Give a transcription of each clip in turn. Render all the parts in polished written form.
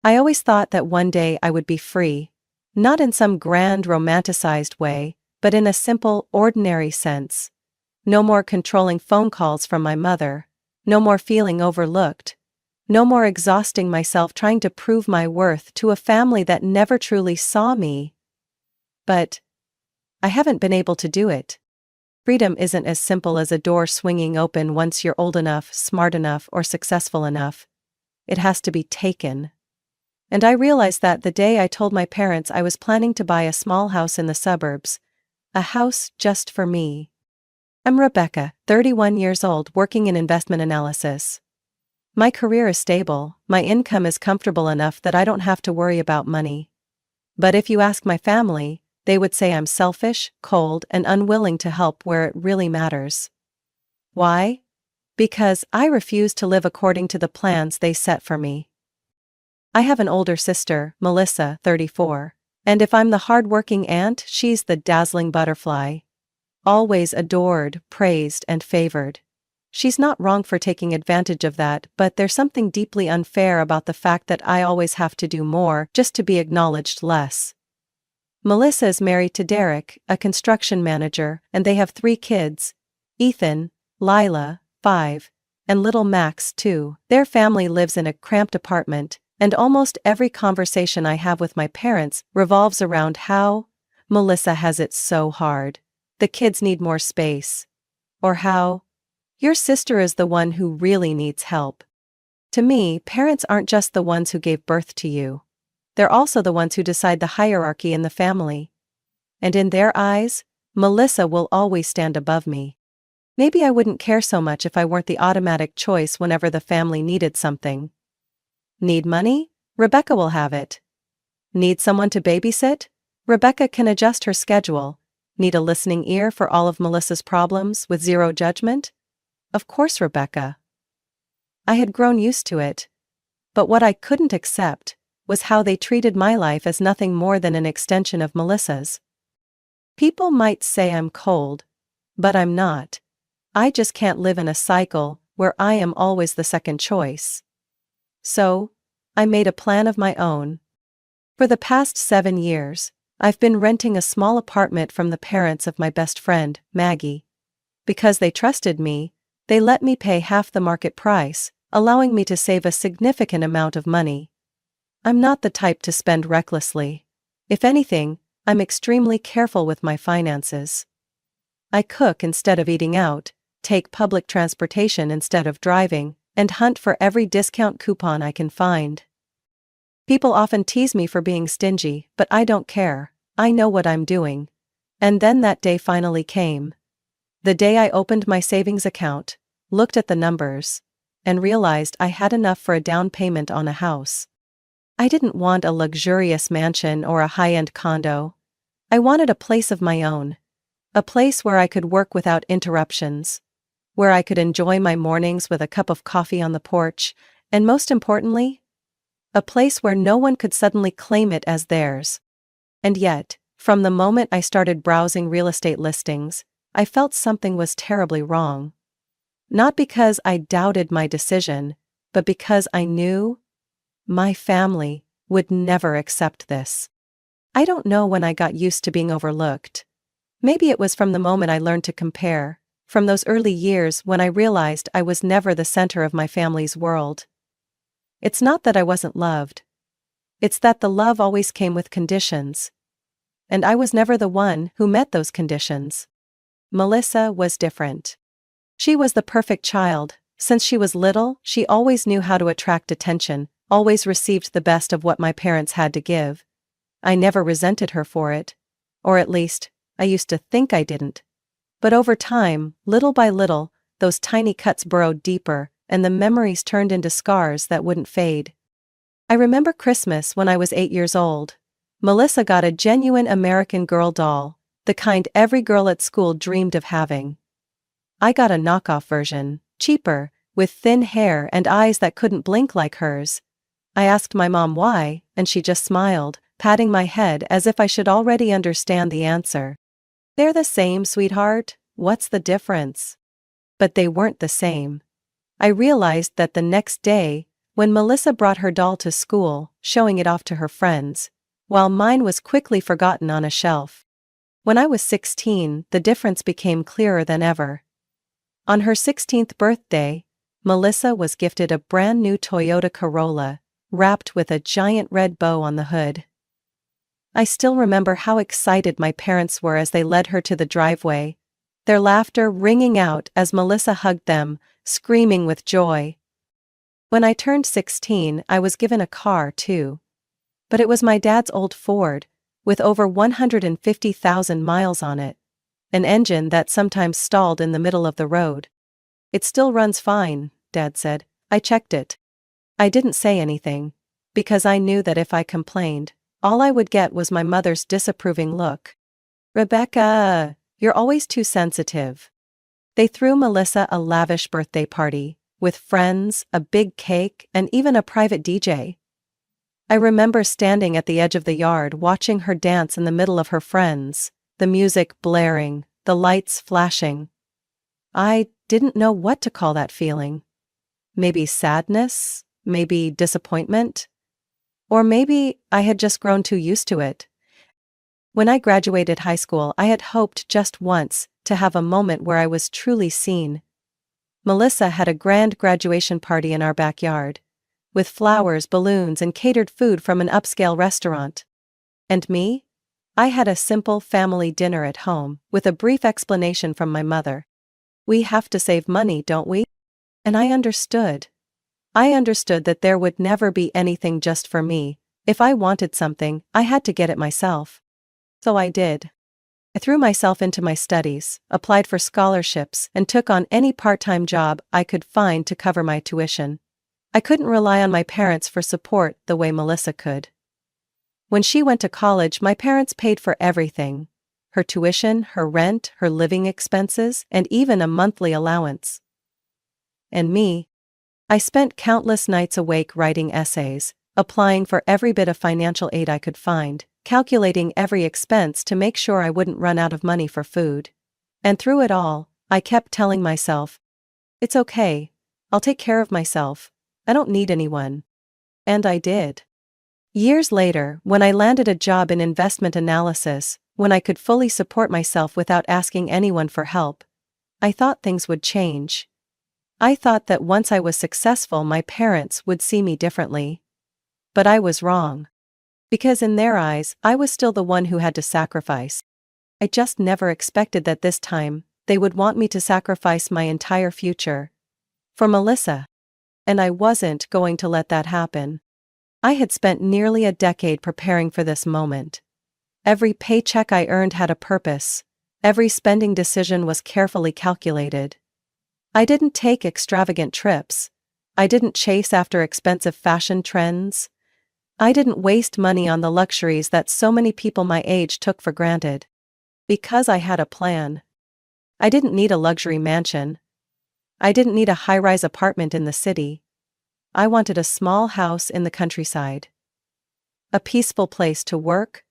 I always thought that one day I would be free. Not in some grand romanticized way, but in a simple, ordinary sense. No more controlling phone calls from my mother. No more feeling overlooked. No more exhausting myself trying to prove my worth to a family that never truly saw me. But I haven't been able to do it. Freedom isn't as simple as a door swinging open once you're old enough, smart enough, or successful enough. It has to be taken. And I realized that the day I told my parents I was planning to buy a small house in the suburbs. A house just for me. I'm Rebecca, 31 years old, working in investment analysis. My career is stable, my income is comfortable enough that I don't have to worry about money. But if you ask my family, they would say I'm selfish, cold, and unwilling to help where it really matters. Why? Because I refuse to live according to the plans they set for me. I have an older sister, Melissa, 34. And if I'm the hard-working aunt, she's the dazzling butterfly. Always adored, praised, and favored. She's not wrong for taking advantage of that, but there's something deeply unfair about the fact that I always have to do more just to be acknowledged less. Melissa is married to Derek, a construction manager, and they have 3 kids: Ethan, Lila, 5, and little Max, 2. Their family lives in a cramped apartment, and almost every conversation I have with my parents revolves around how Melissa has it so hard. The kids need more space. Or how your sister is the one who really needs help. To me, parents aren't just the ones who gave birth to you. They're also the ones who decide the hierarchy in the family. And in their eyes, Melissa will always stand above me. Maybe I wouldn't care so much if I weren't the automatic choice whenever the family needed something. Need money? Rebecca will have it. Need someone to babysit? Rebecca can adjust her schedule. Need a listening ear for all of Melissa's problems with zero judgment? Of course, Rebecca. I had grown used to it. But what I couldn't accept was how they treated my life as nothing more than an extension of Melissa's. People might say I'm cold, but I'm not. I just can't live in a cycle where I am always the second choice. So, I made a plan of my own. For the past 7 years, I've been renting a small apartment from the parents of my best friend, Maggie. Because they trusted me, they let me pay half the market price, allowing me to save a significant amount of money. I'm not the type to spend recklessly. If anything, I'm extremely careful with my finances. I cook instead of eating out, take public transportation instead of driving, and hunt for every discount coupon I can find. People often tease me for being stingy, but I don't care. I know what I'm doing. And then that day finally came. The day I opened my savings account, looked at the numbers, and realized I had enough for a down payment on a house. I didn't want a luxurious mansion or a high-end condo. I wanted a place of my own. A place where I could work without interruptions. Where I could enjoy my mornings with a cup of coffee on the porch, and most importantly, a place where no one could suddenly claim it as theirs. And yet, from the moment I started browsing real estate listings, I felt something was terribly wrong. Not because I doubted my decision, but because I knew my family would never accept this. I don't know when I got used to being overlooked. Maybe it was from the moment I learned to compare, from those early years when I realized I was never the center of my family's world. It's not that I wasn't loved. It's that the love always came with conditions. And I was never the one who met those conditions. Melissa was different. She was the perfect child. Since she was little, she always knew how to attract attention, always received the best of what my parents had to give. I never resented her for it. Or at least, I used to think I didn't. But over time, little by little, those tiny cuts burrowed deeper, and the memories turned into scars that wouldn't fade. I remember Christmas when I was 8 years old. Melissa got a genuine American Girl doll, the kind every girl at school dreamed of having. I got a knockoff version, cheaper, with thin hair and eyes that couldn't blink like hers. I asked my mom why, and she just smiled, patting my head as if I should already understand the answer. They're the same, sweetheart. What's the difference? But they weren't the same. I realized that the next day, When Melissa brought her doll to school, showing it off to her friends, while mine was quickly forgotten on a shelf. When I was 16, the difference became clearer than ever. On her 16th birthday, Melissa was gifted a brand new Toyota Corolla, wrapped with a giant red bow on the hood. I still remember how excited my parents were as they led her to the driveway, their laughter ringing out as Melissa hugged them, screaming with joy. When I turned 16, I was given a car too. But it was my dad's old Ford, with over 150,000 miles on it. An engine that sometimes stalled in the middle of the road. "It still runs fine," Dad said. "I checked it." I didn't say anything, because I knew that if I complained, all I would get was my mother's disapproving look. "Rebecca, you're always too sensitive." They threw Melissa a lavish birthday party, with friends, a big cake, and even a private DJ. I remember standing at the edge of the yard watching her dance in the middle of her friends, the music blaring, the lights flashing. I didn't know what to call that feeling. Maybe sadness, maybe disappointment, or maybe I had just grown too used to it. When I graduated high school, I had hoped just once to have a moment where I was truly seen. Melissa had a grand graduation party in our backyard, with flowers, balloons, and catered food from an upscale restaurant. And me? I had a simple family dinner at home, with a brief explanation from my mother. "We have to save money, don't we?" And I understood. I understood that there would never be anything just for me. If I wanted something, I had to get it myself. So I did. I threw myself into my studies, applied for scholarships, and took on any part-time job I could find to cover my tuition. I couldn't rely on my parents for support the way Melissa could. When she went to college, my parents paid for everything: her tuition, her rent, her living expenses, and even a monthly allowance. And me? I spent countless nights awake writing essays, applying for every bit of financial aid I could find, calculating every expense to make sure I wouldn't run out of money for food. And through it all, I kept telling myself, "It's okay. I'll take care of myself. I don't need anyone." And I did. Years later, when I landed a job in investment analysis, when I could fully support myself without asking anyone for help, I thought things would change. I thought that once I was successful, my parents would see me differently. But I was wrong. Because in their eyes, I was still the one who had to sacrifice. I just never expected that this time, they would want me to sacrifice my entire future. For Melissa. And I wasn't going to let that happen. I had spent nearly a decade preparing for this moment. Every paycheck I earned had a purpose. Every spending decision was carefully calculated. I didn't take extravagant trips. I didn't chase after expensive fashion trends. I didn't waste money on the luxuries that so many people my age took for granted. Because I had a plan. I didn't need a luxury mansion. I didn't need a high-rise apartment in the city. I wanted a small house in the countryside. A peaceful place to work,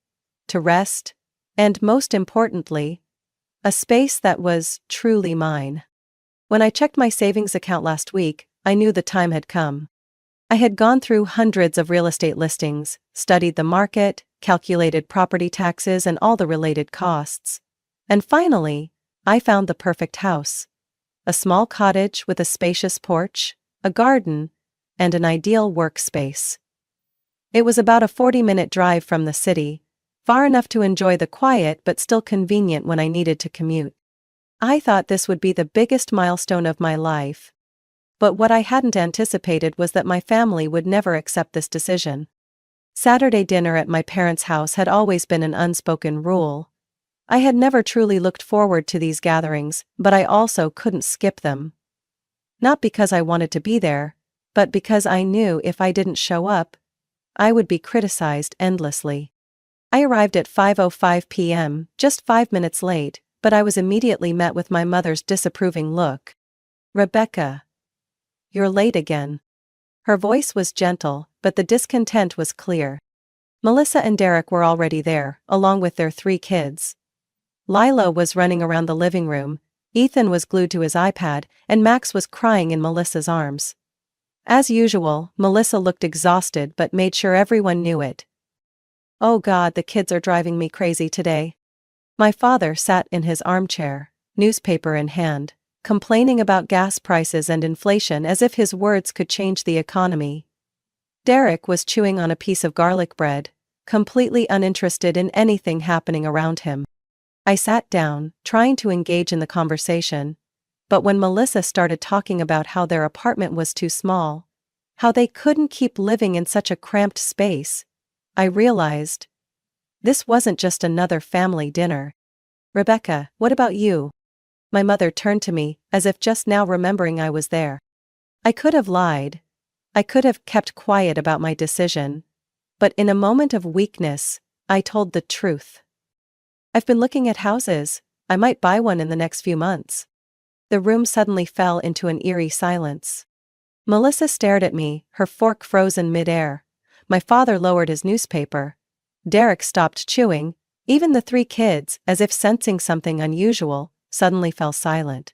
to rest, and most importantly, a space that was truly mine. When I checked my savings account last week, I knew the time had come. I had gone through hundreds of real estate listings, studied the market, calculated property taxes and all the related costs. And finally, I found the perfect house. A small cottage with a spacious porch, a garden, and an ideal workspace. It was about a 40-minute drive from the city, far enough to enjoy the quiet but still convenient when I needed to commute. I thought this would be the biggest milestone of my life. But what I hadn't anticipated was that my family would never accept this decision. Saturday dinner at my parents' house had always been an unspoken rule. I had never truly looked forward to these gatherings, but I also couldn't skip them. Not because I wanted to be there, but because I knew if I didn't show up, I would be criticized endlessly. I arrived at 5:05 p.m., just 5 minutes late, but I was immediately met with my mother's disapproving look. "Rebecca, you're late again." Her voice was gentle, but the discontent was clear. Melissa and Derek were already there, along with their 3 kids. Lila was running around the living room, Ethan was glued to his iPad, and Max was crying in Melissa's arms. As usual, Melissa looked exhausted but made sure everyone knew it. Oh God, the kids are driving me crazy today. My father sat in his armchair, newspaper in hand, complaining about gas prices and inflation as if his words could change the economy. Derek was chewing on a piece of garlic bread, completely uninterested in anything happening around him. I sat down, trying to engage in the conversation, but when Melissa started talking about how their apartment was too small, how they couldn't keep living in such a cramped space, I realized this wasn't just another family dinner. Rebecca, what about you? My mother turned to me, as if just now remembering I was there. I could have lied. I could have kept quiet about my decision. But in a moment of weakness, I told the truth. I've been looking at houses. I might buy one in the next few months. The room suddenly fell into an eerie silence. Melissa stared at me, her fork frozen mid-air. My father lowered his newspaper. Derek stopped chewing. Even the three kids, as if sensing something unusual, suddenly fell silent.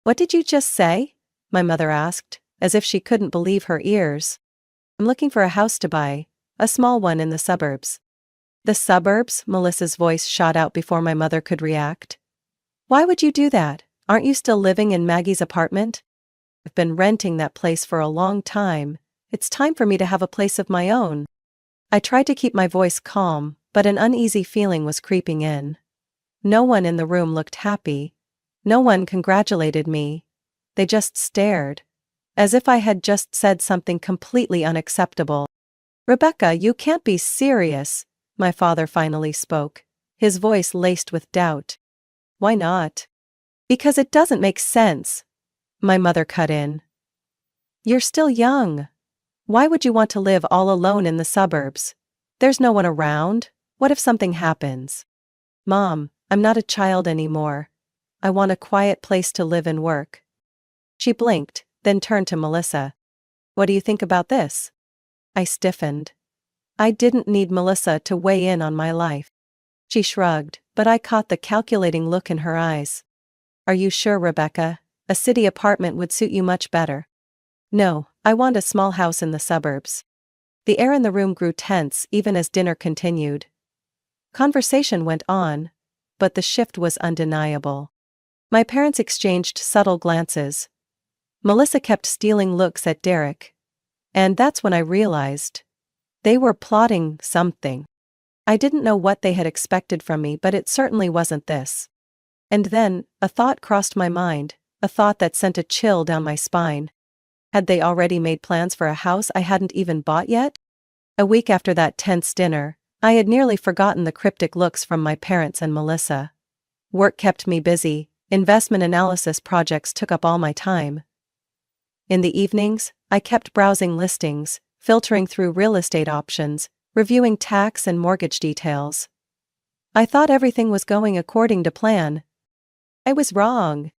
What did you just say? My mother asked, as if she couldn't believe her ears. I'm looking for a house to buy, a small one in the suburbs. The suburbs? Melissa's voice shot out before my mother could react. Why would you do that? Aren't you still living in Maggie's apartment? I've been renting that place for a long time. It's time for me to have a place of my own. I tried to keep my voice calm, but an uneasy feeling was creeping in. No one in the room looked happy. No one congratulated me. They just stared, as if I had just said something completely unacceptable. Rebecca, you can't be serious, my father finally spoke, his voice laced with doubt. Why not? Because it doesn't make sense, my mother cut in. You're still young. Why would you want to live all alone in the suburbs? There's no one around. What if something happens? Mom, I'm not a child anymore. I want a quiet place to live and work. She blinked, then turned to Melissa. What do you think about this? I stiffened. I didn't need Melissa to weigh in on my life. She shrugged, but I caught the calculating look in her eyes. Are you sure, Rebecca? A city apartment would suit you much better. No, I want a small house in the suburbs. The air in the room grew tense even as dinner continued. Conversation went on, but the shift was undeniable. My parents exchanged subtle glances. Melissa kept stealing looks at Derek. And that's when I realized they were plotting something. I didn't know what they had expected from me, but it certainly wasn't this. And then, a thought crossed my mind, a thought that sent a chill down my spine. Had they already made plans for a house I hadn't even bought yet? A week after that tense dinner, I had nearly forgotten the cryptic looks from my parents and Melissa. Work kept me busy, investment analysis projects took up all my time. In the evenings, I kept browsing listings, filtering through real estate options, reviewing tax and mortgage details. I thought everything was going according to plan. I was wrong.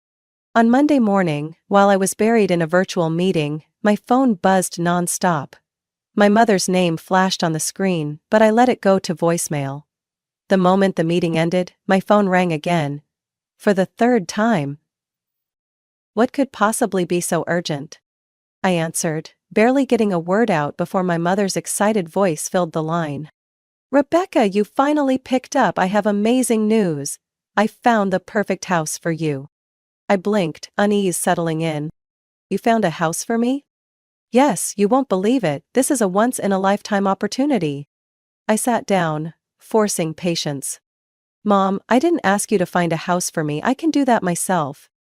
On Monday morning, while I was buried in a virtual meeting, my phone buzzed non-stop. My mother's name flashed on the screen, but I let it go to voicemail. The moment the meeting ended, my phone rang again. For the third time. What could possibly be so urgent? I answered, barely getting a word out before my mother's excited voice filled the line. Rebecca, you finally picked up. I have amazing news. I found the perfect house for you. I blinked, unease settling in. You found a house for me? Yes, you won't believe it. This is a once-in-a-lifetime opportunity. I sat down, forcing patience. Mom, I didn't ask you to find a house for me. I can do that myself.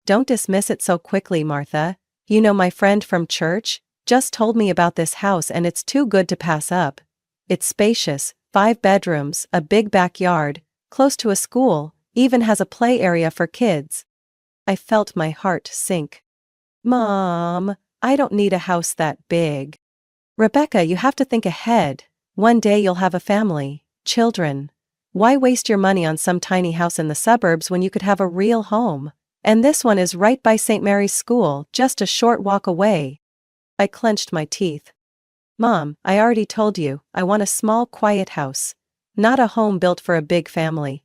Don't dismiss it so quickly, Martha. You know, my friend from church just told me about this house and it's too good to pass up. It's spacious, 5 bedrooms, a big backyard, close to a school, even has a play area for kids. I felt my heart sink. Mom, I don't need a house that big. Rebecca, you have to think ahead. One day you'll have a family, children. Why waste your money on some tiny house in the suburbs when you could have a real home? And this one is right by St. Mary's School, just a short walk away. I clenched my teeth. Mom, I already told you, I want a small, quiet house. Not a home built for a big family.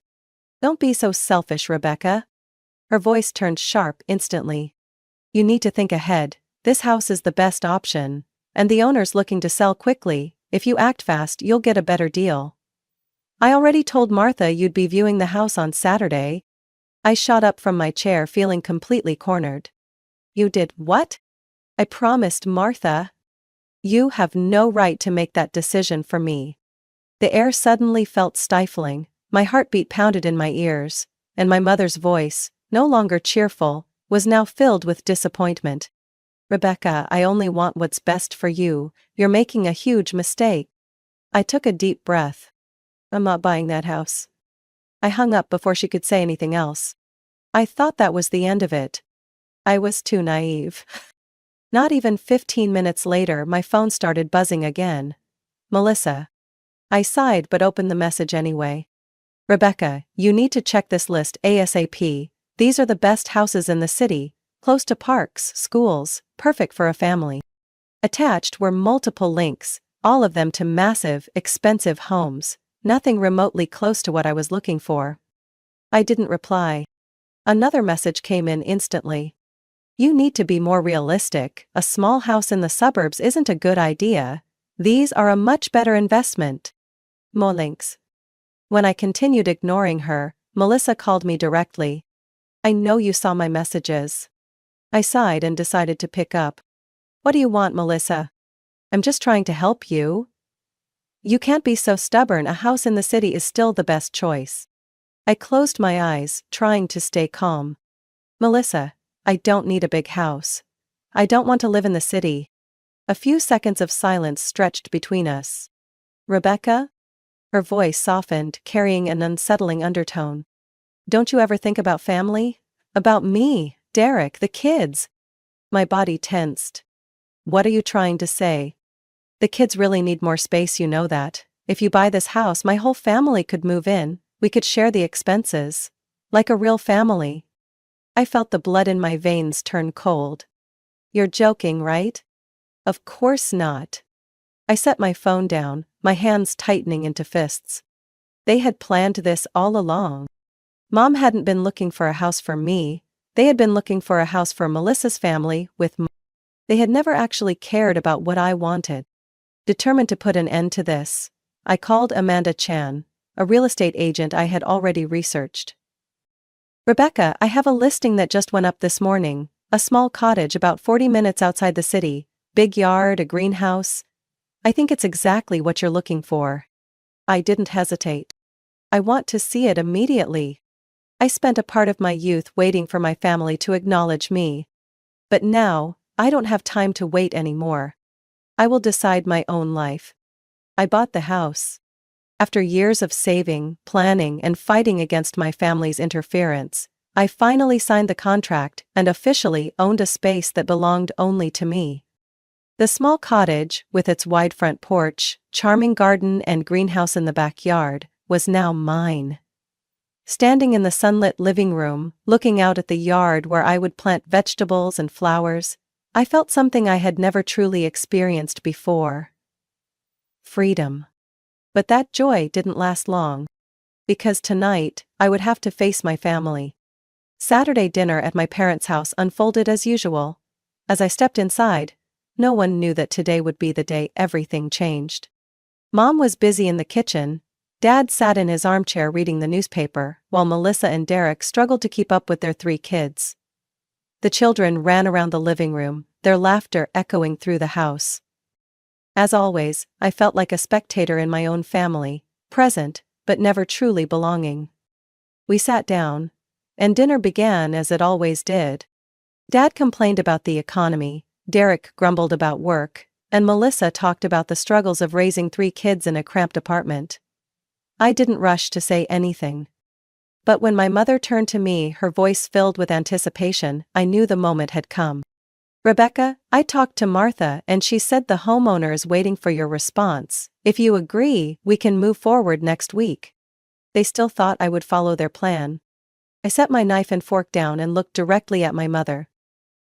Don't be so selfish, Rebecca. Her voice turned sharp instantly. You need to think ahead. This house is the best option, and the owner's looking to sell quickly. If you act fast, you'll get a better deal. I already told Martha you'd be viewing the house on Saturday. I shot up from my chair feeling completely cornered. You did what? I promised Martha. You have no right to make that decision for me. The air suddenly felt stifling, my heartbeat pounded in my ears, and my mother's voice, no longer cheerful, was now filled with disappointment. Rebecca, I only want what's best for you. You're making a huge mistake. I took a deep breath. I'm not buying that house. I hung up before she could say anything else. I thought that was the end of it. I was too naive. Not even 15 minutes later, my phone started buzzing again. Melissa. I sighed but opened the message anyway. Rebecca, you need to check this list ASAP. These are the best houses in the city, close to parks, schools, perfect for a family. Attached were multiple links, all of them to massive, expensive homes, nothing remotely close to what I was looking for. I didn't reply. Another message came in instantly. You need to be more realistic. A small house in the suburbs isn't a good idea. These are a much better investment. More links. When I continued ignoring her, Melissa called me directly. I know you saw my messages. I sighed and decided to pick up. What do you want, Melissa? I'm just trying to help you. You can't be so stubborn. A house in the city is still the best choice. I closed my eyes, trying to stay calm. Melissa, I don't need a big house. I don't want to live in the city. A few seconds of silence stretched between us. Rebecca? Her voice softened, carrying an unsettling undertone. Don't you ever think about family? About me, Derek, the kids? My body tensed. What are you trying to say? The kids really need more space, you know that. If you buy this house, my whole family could move in. We could share the expenses. Like a real family. I felt the blood in my veins turn cold. You're joking, right? Of course not. I set my phone down, my hands tightening into fists. They had planned this all along. Mom hadn't been looking for a house for me. They had been looking for a house for Melissa's family, They had never actually cared about what I wanted. Determined to put an end to this, I called Amanda Chan, a real estate agent I had already researched. Rebecca, I have a listing that just went up this morning, a small cottage about 40 minutes outside the city, big yard, a greenhouse. I think it's exactly what you're looking for. I didn't hesitate. I want to see it immediately. I spent a part of my youth waiting for my family to acknowledge me. But now, I don't have time to wait anymore. I will decide my own life. I bought the house. After years of saving, planning, and fighting against my family's interference, I finally signed the contract and officially owned a space that belonged only to me. The small cottage, with its wide front porch, charming garden and greenhouse in the backyard, was now mine. Standing in the sunlit living room, looking out at the yard where I would plant vegetables and flowers, I felt something I had never truly experienced before. Freedom. But that joy didn't last long. Because tonight, I would have to face my family. Saturday dinner at my parents' house unfolded as usual. As I stepped inside, no one knew that today would be the day everything changed. Mom was busy in the kitchen. Dad sat in his armchair reading the newspaper, while Melissa and Derek struggled to keep up with their 3 kids. The children ran around the living room, their laughter echoing through the house. As always, I felt like a spectator in my own family, present, but never truly belonging. We sat down, and dinner began as it always did. Dad complained about the economy, Derek grumbled about work, and Melissa talked about the struggles of raising 3 kids in a cramped apartment. I didn't rush to say anything. But when my mother turned to me, her voice filled with anticipation, I knew the moment had come. Rebecca, I talked to Martha and she said the homeowner is waiting for your response. If you agree, we can move forward next week. They still thought I would follow their plan. I set my knife and fork down and looked directly at my mother.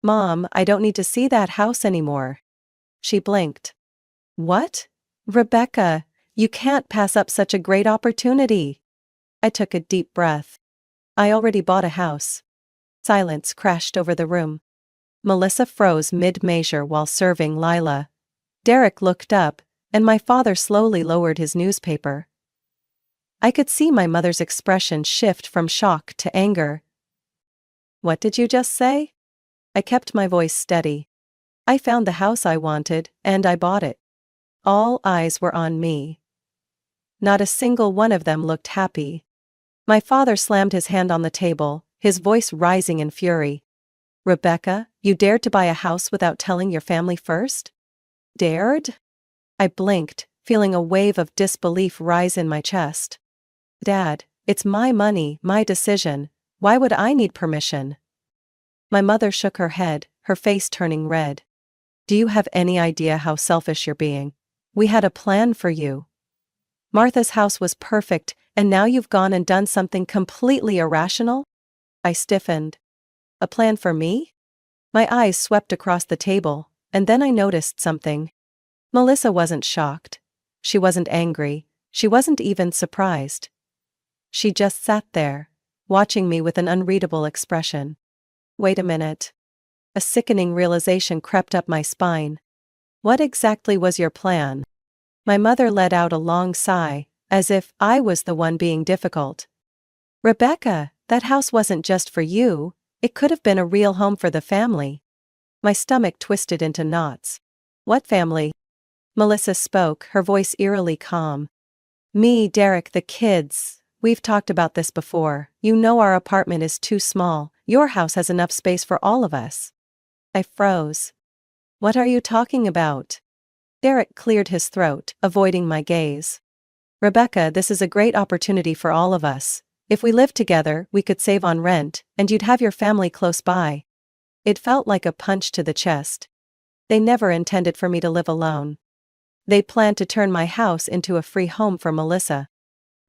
Mom, I don't need to see that house anymore. She blinked. What? Rebecca, you can't pass up such a great opportunity. I took a deep breath. I already bought a house. Silence crashed over the room. Melissa froze mid-measure while serving Lila. Derek looked up, and my father slowly lowered his newspaper. I could see my mother's expression shift from shock to anger. "What did you just say?" I kept my voice steady. "I found the house I wanted, and I bought it." All eyes were on me. Not a single one of them looked happy. My father slammed his hand on the table, his voice rising in fury. "Rebecca, you dared to buy a house without telling your family first?" "Dared?" I blinked, feeling a wave of disbelief rise in my chest. "Dad, it's my money, my decision. Why would I need permission?" My mother shook her head, her face turning red. "Do you have any idea how selfish you're being? We had a plan for you. Martha's house was perfect, and now you've gone and done something completely irrational?" I stiffened. "A plan for me?" My eyes swept across the table, and then I noticed something. Melissa wasn't shocked. She wasn't angry. She wasn't even surprised. She just sat there, watching me with an unreadable expression. Wait a minute. A sickening realization crept up my spine. "What exactly was your plan?" My mother let out a long sigh, as if I was the one being difficult. "Rebecca, that house wasn't just for you, it could have been a real home for the family." My stomach twisted into knots. "What family?" Melissa spoke, her voice eerily calm. "Me, Derek, the kids. We've talked about this before. You know our apartment is too small. Your house has enough space for all of us." I froze. "What are you talking about?" Derek cleared his throat, avoiding my gaze. "Rebecca, this is a great opportunity for all of us. If we lived together, we could save on rent, and you'd have your family close by." It felt like a punch to the chest. They never intended for me to live alone. They planned to turn my house into a free home for Melissa.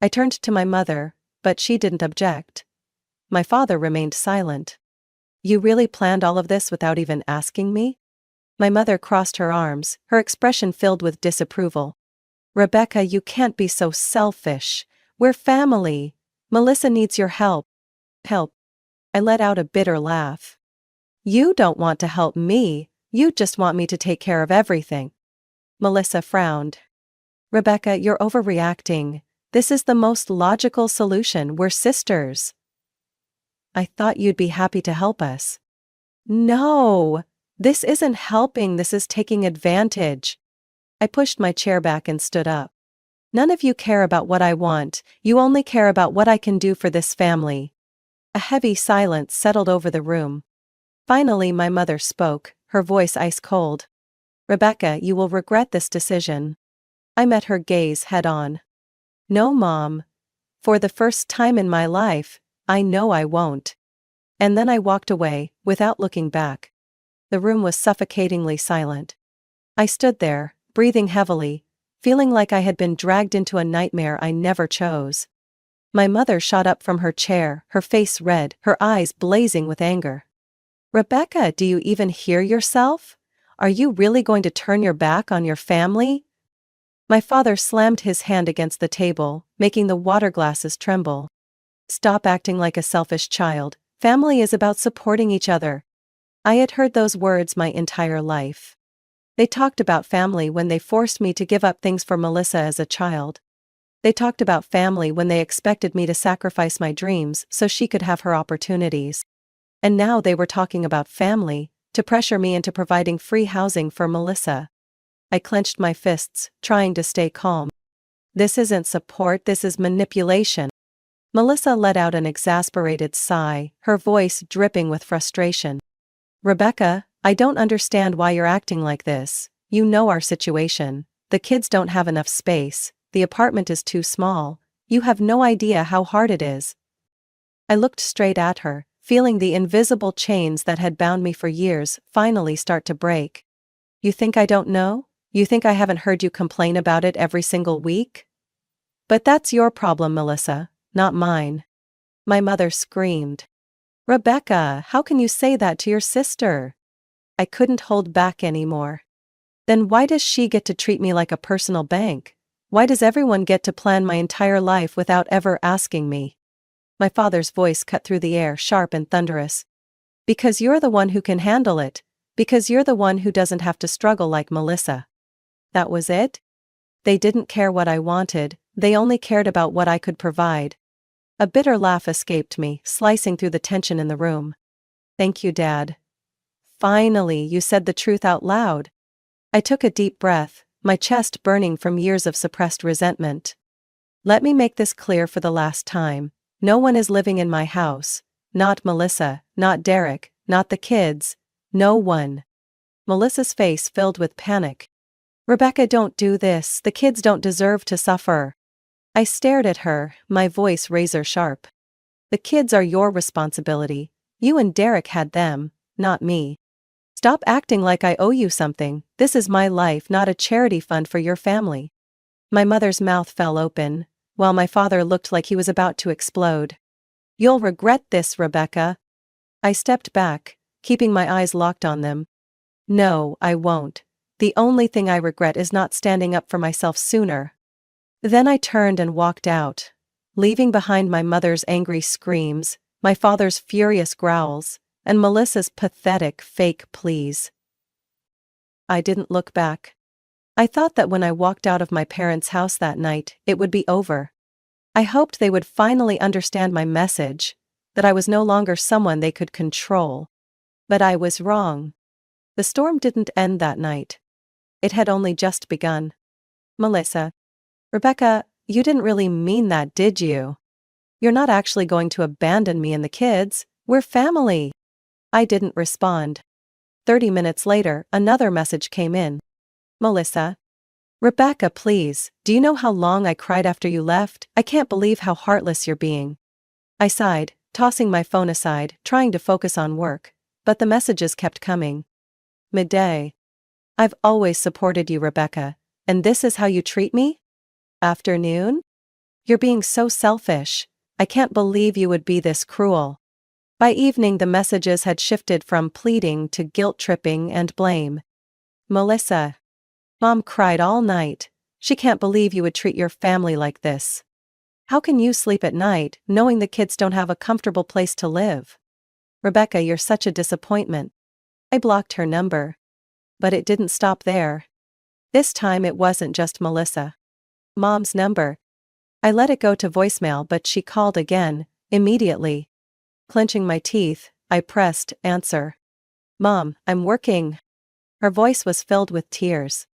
I turned to my mother, but she didn't object. My father remained silent. "You really planned all of this without even asking me?" My mother crossed her arms, her expression filled with disapproval. "Rebecca, you can't be so selfish. We're family. Melissa needs your help." "Help?" I let out a bitter laugh. "You don't want to help me, you just want me to take care of everything." Melissa frowned. "Rebecca, you're overreacting. This is the most logical solution. We're sisters." "I thought you'd be happy to help us." "No, this isn't helping, this is taking advantage." I pushed my chair back and stood up. "None of you care about what I want, you only care about what I can do for this family." A heavy silence settled over the room. Finally my mother spoke, her voice ice cold. "Rebecca, you will regret this decision." I met her gaze head on. "No, Mom. For the first time in my life, I know I won't." And then I walked away, without looking back. The room was suffocatingly silent. I stood there, breathing heavily, feeling like I had been dragged into a nightmare I never chose. My mother shot up from her chair, her face red, her eyes blazing with anger. "Rebecca, do you even hear yourself? Are you really going to turn your back on your family?" My father slammed his hand against the table, making the water glasses tremble. "Stop acting like a selfish child. Family is about supporting each other." I had heard those words my entire life. They talked about family when they forced me to give up things for Melissa as a child. They talked about family when they expected me to sacrifice my dreams so she could have her opportunities. And now they were talking about family, to pressure me into providing free housing for Melissa. I clenched my fists, trying to stay calm. "This isn't support, this is manipulation." Melissa let out an exasperated sigh, her voice dripping with frustration. "Rebecca, I don't understand why you're acting like this. You know our situation. The kids don't have enough space, the apartment is too small, you have no idea how hard it is." I looked straight at her, feeling the invisible chains that had bound me for years finally start to break. "You think I don't know? You think I haven't heard you complain about it every single week? But that's your problem, Melissa, not mine." My mother screamed. "Rebecca, how can you say that to your sister?" I couldn't hold back anymore. "Then why does she get to treat me like a personal bank? Why does everyone get to plan my entire life without ever asking me?" My father's voice cut through the air, sharp and thunderous. Because you're the one who can handle it. Because you're the one who doesn't have to struggle like Melissa. That was it? They didn't care what I wanted, they only cared about what I could provide. A bitter laugh escaped me, slicing through the tension in the room. Thank you, Dad. Finally, you said the truth out loud. I took a deep breath, my chest burning from years of suppressed resentment. Let me make this clear for the last time. No one is living in my house. Not Melissa, not Derek, not the kids. No one. Melissa's face filled with panic. Rebecca, don't do this, the kids don't deserve to suffer. I stared at her, my voice razor sharp. The kids are your responsibility. You and Derek had them, not me. Stop acting like I owe you something. This is my life, not a charity fund for your family. My mother's mouth fell open, while my father looked like he was about to explode. You'll regret this, Rebecca. I stepped back, keeping my eyes locked on them. No, I won't. The only thing I regret is not standing up for myself sooner. Then I turned and walked out, leaving behind my mother's angry screams, my father's furious growls, and Melissa's pathetic, fake pleas. I didn't look back. I thought that when I walked out of my parents' house that night, it would be over. I hoped they would finally understand my message, that I was no longer someone they could control. But I was wrong. The storm didn't end that night. It had only just begun. Melissa. Rebecca, you didn't really mean that, did you? You're not actually going to abandon me and the kids. We're family. I didn't respond. 30 minutes later, another message came in. Melissa. Rebecca, please, do you know how long I cried after you left? I can't believe how heartless you're being. I sighed, tossing my phone aside, trying to focus on work, but the messages kept coming. Midday. I've always supported you, Rebecca, and this is how you treat me? Afternoon? You're being so selfish. I can't believe you would be this cruel. By evening, the messages had shifted from pleading to guilt-tripping and blame. Melissa. Mom cried all night. She can't believe you would treat your family like this. How can you sleep at night, knowing the kids don't have a comfortable place to live? Rebecca, you're such a disappointment. I blocked her number. But it didn't stop there. This time it wasn't just Melissa. Mom's number. I let it go to voicemail, but she called again, immediately. Clenching my teeth, I pressed answer. Mom, I'm working. Her voice was filled with tears.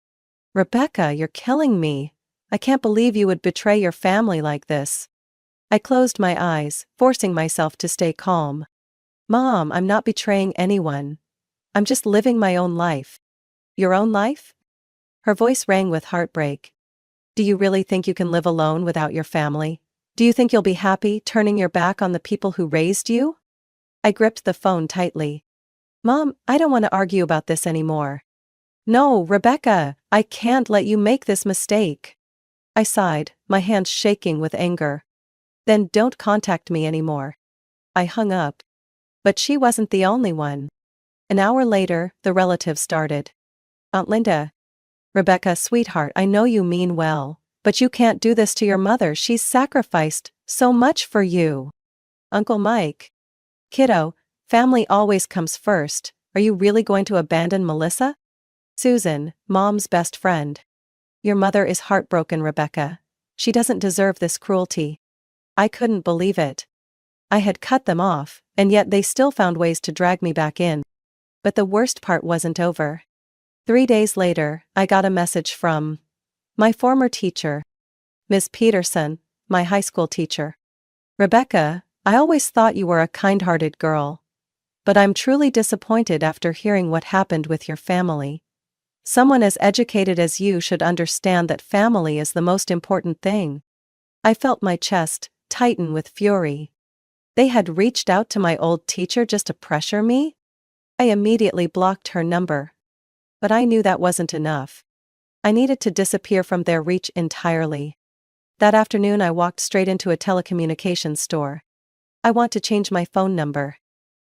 Rebecca, you're killing me. I can't believe you would betray your family like this. I closed my eyes, forcing myself to stay calm. Mom, I'm not betraying anyone. I'm just living my own life. Your own life? Her voice rang with heartbreak. Do you really think you can live alone without your family? Do you think you'll be happy turning your back on the people who raised you? I gripped the phone tightly. Mom, I don't want to argue about this anymore. No, Rebecca, I can't let you make this mistake. I sighed, my hands shaking with anger. Then don't contact me anymore. I hung up. But she wasn't the only one. An hour later, the relatives started. Aunt Linda. Rebecca, sweetheart, I know you mean well, but you can't do this to your mother. She's sacrificed so much for you. Uncle Mike. Kiddo, family always comes first. Are you really going to abandon Melissa? Susan, Mom's best friend. Your mother is heartbroken, Rebecca. She doesn't deserve this cruelty. I couldn't believe it. I had cut them off, and yet they still found ways to drag me back in. But the worst part wasn't over. 3 days later, I got a message from my former teacher, Ms. Peterson, my high school teacher. Rebecca, I always thought you were a kind-hearted girl. But I'm truly disappointed after hearing what happened with your family. Someone as educated as you should understand that family is the most important thing. I felt my chest tighten with fury. They had reached out to my old teacher just to pressure me? I immediately blocked her number. But I knew that wasn't enough. I needed to disappear from their reach entirely. That afternoon I walked straight into a telecommunications store. I want to change my phone number.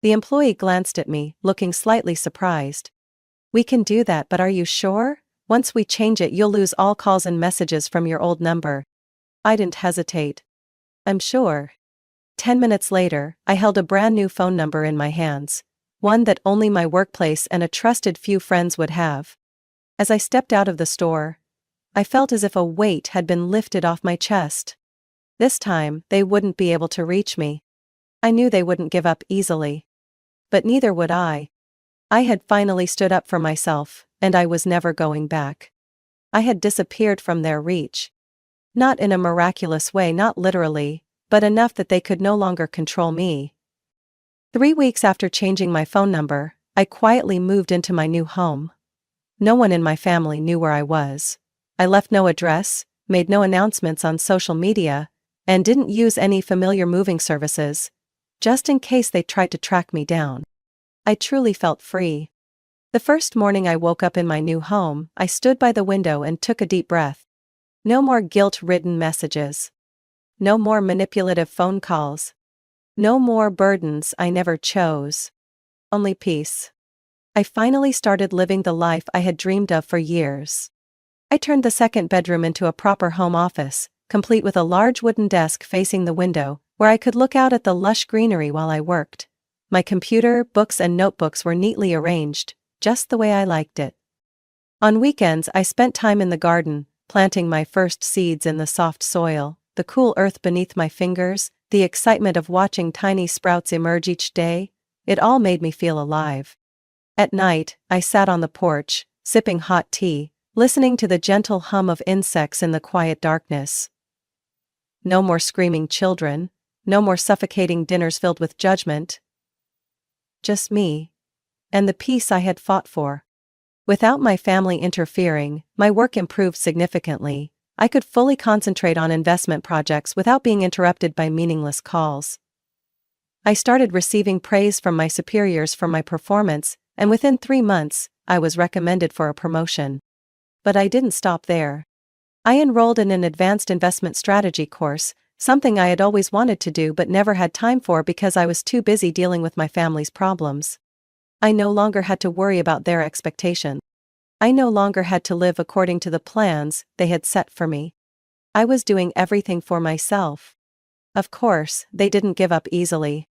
The employee glanced at me, looking slightly surprised. We can do that, but are you sure? Once we change it, you'll lose all calls and messages from your old number. I didn't hesitate. I'm sure. 10 minutes later, I held a brand new phone number in my hands. one that only my workplace and a trusted few friends would have. As I stepped out of the store, I felt as if a weight had been lifted off my chest. This time, they wouldn't be able to reach me. I knew they wouldn't give up easily. But neither would I. I had finally stood up for myself, and I was never going back. I had disappeared from their reach. Not in a miraculous way, not literally, but enough that they could no longer control me. 3 weeks after changing my phone number, I quietly moved into my new home. No one in my family knew where I was. I left no address, made no announcements on social media, and didn't use any familiar moving services, just in case they tried to track me down. I truly felt free. The first morning I woke up in my new home, I stood by the window and took a deep breath. No more guilt-ridden messages. No more manipulative phone calls. No more burdens I never chose. Only peace. I finally started living the life I had dreamed of for years. I turned the second bedroom into a proper home office, complete with a large wooden desk facing the window, where I could look out at the lush greenery while I worked. My computer, books and notebooks were neatly arranged, just the way I liked it. On weekends I spent time in the garden, planting my first seeds in the soft soil, the cool earth beneath my fingers, the excitement of watching tiny sprouts emerge each day. It all made me feel alive. At night, I sat on the porch, sipping hot tea, listening to the gentle hum of insects in the quiet darkness. No more screaming children, no more suffocating dinners filled with judgment. Just me. And the peace I had fought for. Without my family interfering, my work improved significantly. I could fully concentrate on investment projects without being interrupted by meaningless calls. I started receiving praise from my superiors for my performance, and within 3 months, I was recommended for a promotion. But I didn't stop there. I enrolled in an advanced investment strategy course, something I had always wanted to do but never had time for because I was too busy dealing with my family's problems. I no longer had to worry about their expectations. I no longer had to live according to the plans they had set for me. I was doing everything for myself. Of course, they didn't give up easily.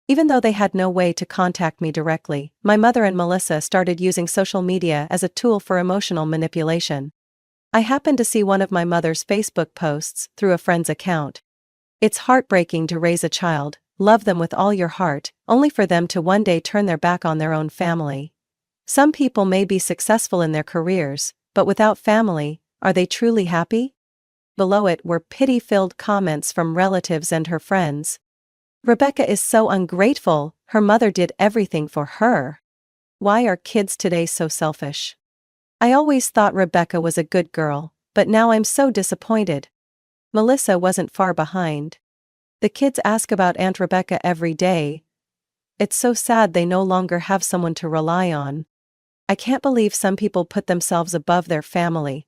Even though they had no way to contact me directly, my mother and Melissa started using social media as a tool for emotional manipulation. I happened to see one of my mother's Facebook posts through a friend's account. It's heartbreaking to raise a child, love them with all your heart, only for them to one day turn their back on their own family. Some people may be successful in their careers, but without family, are they truly happy? Below it were pity-filled comments from relatives and her friends. Rebecca is so ungrateful, her mother did everything for her. Why are kids today so selfish? I always thought Rebecca was a good girl, but now I'm so disappointed. Melissa wasn't far behind. The kids ask about Aunt Rebecca every day. It's so sad they no longer have someone to rely on. I can't believe some people put themselves above their family.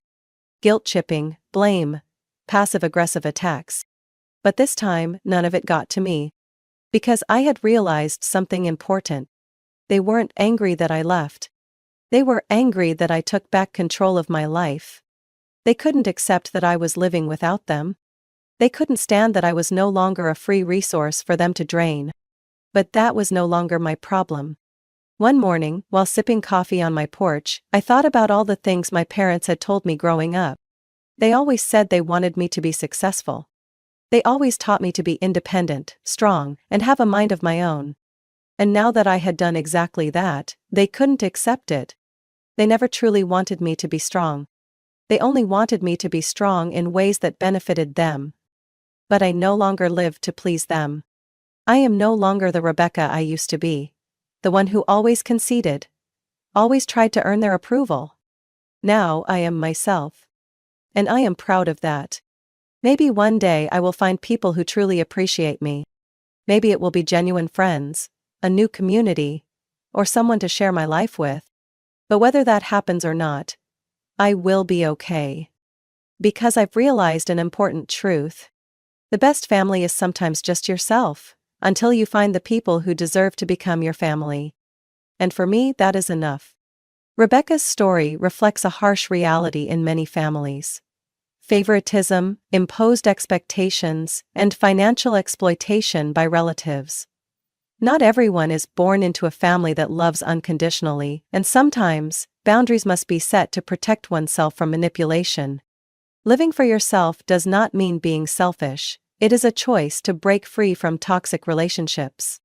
Guilt-tripping, blame, passive-aggressive attacks. But this time, none of it got to me. Because I had realized something important. They weren't angry that I left. They were angry that I took back control of my life. They couldn't accept that I was living without them. They couldn't stand that I was no longer a free resource for them to drain. But that was no longer my problem. One morning, while sipping coffee on my porch, I thought about all the things my parents had told me growing up. They always said they wanted me to be successful. They always taught me to be independent, strong, and have a mind of my own. And now that I had done exactly that, they couldn't accept it. They never truly wanted me to be strong. They only wanted me to be strong in ways that benefited them. But I no longer lived to please them. I am no longer the Rebecca I used to be. The one who always conceded. Always tried to earn their approval. Now I am myself. And I am proud of that. Maybe one day I will find people who truly appreciate me. Maybe it will be genuine friends, a new community, or someone to share my life with. But whether that happens or not, I will be okay. Because I've realized an important truth. The best family is sometimes just yourself, until you find the people who deserve to become your family. And for me, that is enough. Rebecca's story reflects a harsh reality in many families. Favoritism, imposed expectations, and financial exploitation by relatives. Not everyone is born into a family that loves unconditionally, and sometimes, boundaries must be set to protect oneself from manipulation. Living for yourself does not mean being selfish, it is a choice to break free from toxic relationships.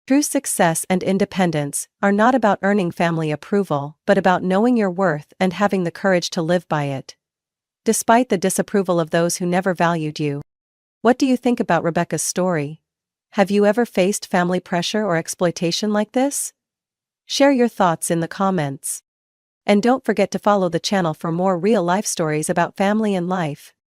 True success and independence are not about earning family approval, but about knowing your worth and having the courage to live by it. Despite the disapproval of those who never valued you. What do you think about Rebecca's story? Have you ever faced family pressure or exploitation like this? Share your thoughts in the comments. And don't forget to follow the channel for more real-life stories about family and life.